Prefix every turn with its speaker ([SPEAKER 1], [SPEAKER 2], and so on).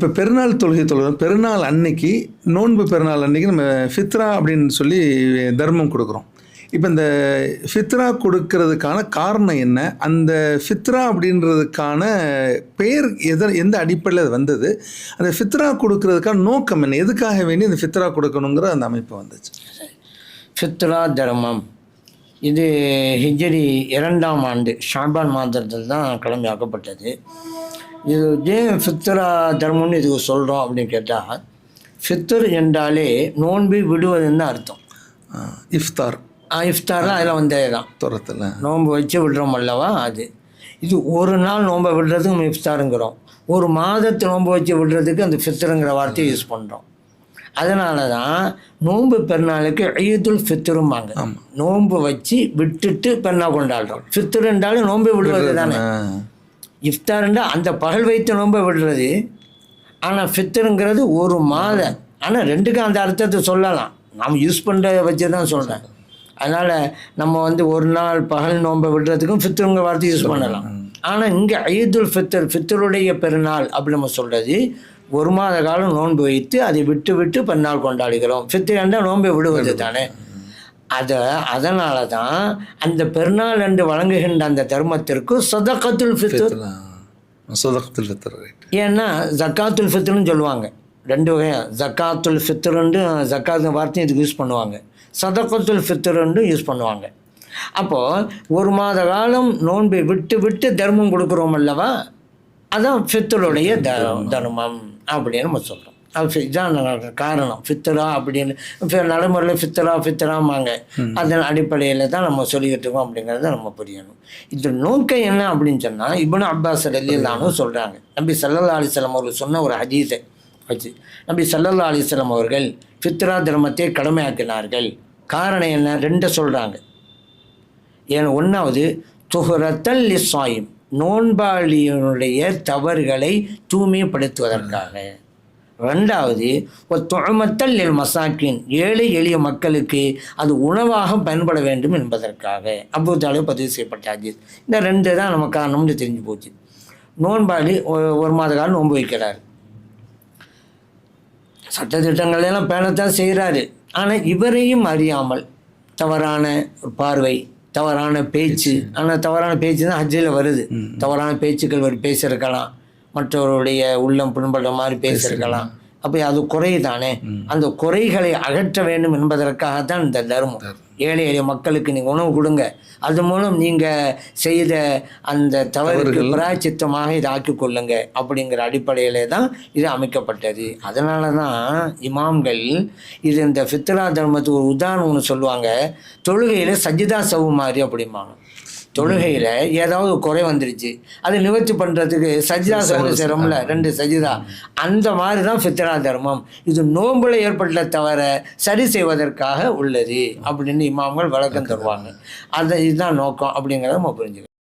[SPEAKER 1] இப்போ பெருநாள் தொழுகிறோம். பெருநாள் அன்னைக்கு, நோன்பு பெருநாள் அன்னைக்கு நம்ம ஃபித்ரா அப்படின்னு சொல்லி தர்மம் கொடுக்குறோம். இப்போ இந்த ஃபித்ரா கொடுக்கறதுக்கான காரணம் என்ன? அந்த ஃபித்ரா அப்படின்றதுக்கான பெயர் எந்த அடிப்படையில் அது வந்தது? அந்த ஃபித்ரா கொடுக்கறதுக்கான நோக்கம் என்ன? எதுக்காக வேண்டி இந்த ஃபித்ரா கொடுக்கணுங்கிற அந்த அமைப்பு வந்துச்சு?
[SPEAKER 2] ஃபித்ரா தர்மம் இது ஹிஜ்ரி 2ஆம் ஆண்டு ஷாபான் மாதத்தில் தான் கடமையாக்கப்பட்டது. இது ஏன் ஃபித்ரா தர்மம்னு இதுக்கு சொல்கிறோம் அப்படின்னு கேட்டால், ஃபித்ர் என்றாலே நோன்பு விடுவதுன்னு அர்த்தம். இஃப்தார்லாம் அதில் வந்தே தான்
[SPEAKER 1] துரத்தில்
[SPEAKER 2] நோன்பு வச்சு விடுறோம் அல்லவா, அது. இது ஒரு நாள் நோன்பை விடுறதுக்கு நம்ம இஃப்தாருங்கிறோம். ஒரு மாதத்து நோன்பு வச்சு விடுறதுக்கு அந்த ஃபித்ருங்கிற வார்த்தையை யூஸ் பண்ணுறோம். அதனால தான் நோன்பு பெருநாளுக்கு ஈதுல் ஃபித்ரும்பாங்க. நோன்பு வச்சு விட்டுட்டு பெருநாள் கொண்டாடுறோம். ஃபித்ர் என்றாலும் நோன்பு விடுவது தானே. இஃப்தார்ன்றா அந்த பகல் வைத்து நோன்பை விடுறது. ஆனால் ஃபித்ருங்கிறது ஒரு மாதம். ஆனால் ரெண்டுக்கும் அந்த அர்த்தத்தை சொல்லலாம். நாம் யூஸ் பண்ணுறத வச்சு தான் சொல்கிறேன். அதனால் நம்ம ஒரு நாள் பகல் நோன்பை விடுறதுக்கும் ஃபித்ருங்கிற வார்த்தை யூஸ் பண்ணலாம். ஆனால் இங்கே ஈதுல் ஃபித்ர், ஃபித்ருடைய பெருநாள் அப்படி நம்ம சொல்கிறது, ஒரு மாத காலம் நோன்பு வைத்து அதை விட்டு விட்டு பெருநாள் கொண்டாடுகிறோம். ஃபித்ர் என்றால் நோன்பை விடுவது தானே. அதனால தான் அந்த பெருநாள் என்று வழங்குகின்ற அந்த தர்மத்திற்கு சதகத்துல் ஃபித்ர். ஏன்னா ஜக்காத்துல் ஃபித்ருன்னு சொல்லுவாங்க. ரெண்டு வகையாக ஜக்காத்துல் ஃபித்ருன்னு ஜக்காத்து வார்த்தையும் இதுக்கு யூஸ் பண்ணுவாங்க, சதகத்துல் ஃபித்ருன்னு யூஸ் பண்ணுவாங்க. அப்போது ஒரு மாத காலம் நோன்பை விட்டு விட்டு தர்மம் கொடுக்குறோம் அல்லவா, அதான் ஃபித்ருடைய தர்மம் அப்படின்னு நம்ம சொல்கிறோம். அது இதான் காரணம். ஃபித்ரா அப்படின்னு நடைமுறையில் ஃபித்ராமாங்க. அதன் அடிப்படையில் தான் நம்ம சொல்லிக்கிட்டு இருக்கோம் அப்படிங்கிறத நம்ம புரியணும். இது நோக்கம் என்ன அப்படின்னு சொன்னால், இப்னு அப்பாஸ் ரலியல்லாஹு சொல்கிறாங்க, நபி ஸல்லல்லாஹு அலைஹி வஸல்லம் அவர்கள் சொன்ன ஒரு ஹதீஸை வச்சு நபி ஸல்லல்லாஹு அலைஹி வஸல்லம் அவர்கள் ஃபித்ரா தர்மத்தை கடமையாக்கினார்கள். காரணம் என்ன? ரெண்டு சொல்கிறாங்க. ஏன்னா, ஒன்றாவது துஹ்ரத்தல் லிஸ்ஸாயிம், நோன்பாளியினுடைய தவறுகளை தூய்மைப்படுத்துவதற்காக. ரெண்டாவது துஅமத்தல் லில் மசாக்கின், ஏழை எளிய மக்களுக்கு அது உணவாக பயன்பட வேண்டும் என்பதற்காக. அபூ தாலிப் பதிவு செய்யப்பட்ட ஹதீஸ். இந்த ரெண்டு தான் நம்ம காரணம்னு தெரிஞ்சு போச்சு. நோன்பாளி ஒரு மாத காலம் நோன்பு வைக்கிறார், சட்டத்திட்டங்களெல்லாம் பேணத்தான் செய்கிறாரு. ஆனால் இவரையும் அறியாமல் தவறான பார்வை, தவறான பேச்சு, ஆனால் தவறான பேச்சு தான் ஹஜ்ஜில் வருது. தவறான பேச்சுக்கள் பேசியிருக்கலாம், மற்றவருடைய உள்ளம் புண்படுற மாதிரி பேசியிருக்கலாம். அப்போ அது குறை தானே. அந்த குறைகளை அகற்ற வேண்டும் என்பதற்காகத்தான் இந்த தர்மம். ஏழை எளிய மக்களுக்கு நீங்கள் உணவு கொடுங்க, அது மூலம் நீங்கள் செய்த அந்த தவறுக்கு பிராயச்சித்தமாக இதை ஆக்கிக் கொள்ளுங்க அப்படிங்கிற அடிப்படையிலே தான் இது அமைக்கப்பட்டது. அதனால தான் இமாம்கள் இது இந்த ஃபித்ரா தர்மத்துக்கு ஒரு உதாரணம் ஒன்று சொல்லுவாங்க. தொழுகையில் சஜிதா சவு மாதிரி அப்படிம்பாங்க. தொழுகையில் ஏதாவது குறை வந்துருச்சு, அதை நிவர்த்தி பண்ணுறதுக்கு சஜிதா சவு செய்கிறோம்ல, 2 சஜிதா, அந்த மாதிரி தான் ஃபித்ரா தர்மம். இது நோன்புல ஏற்பட்ட தவிர சரி செய்வதற்காக உள்ளது அப்படின்னு இமாம்கள் விளக்கம் தருவாங்க. இதுதான் நோக்கம் அப்படிங்கிறத நம்ம புரிஞ்சுக்கணும்.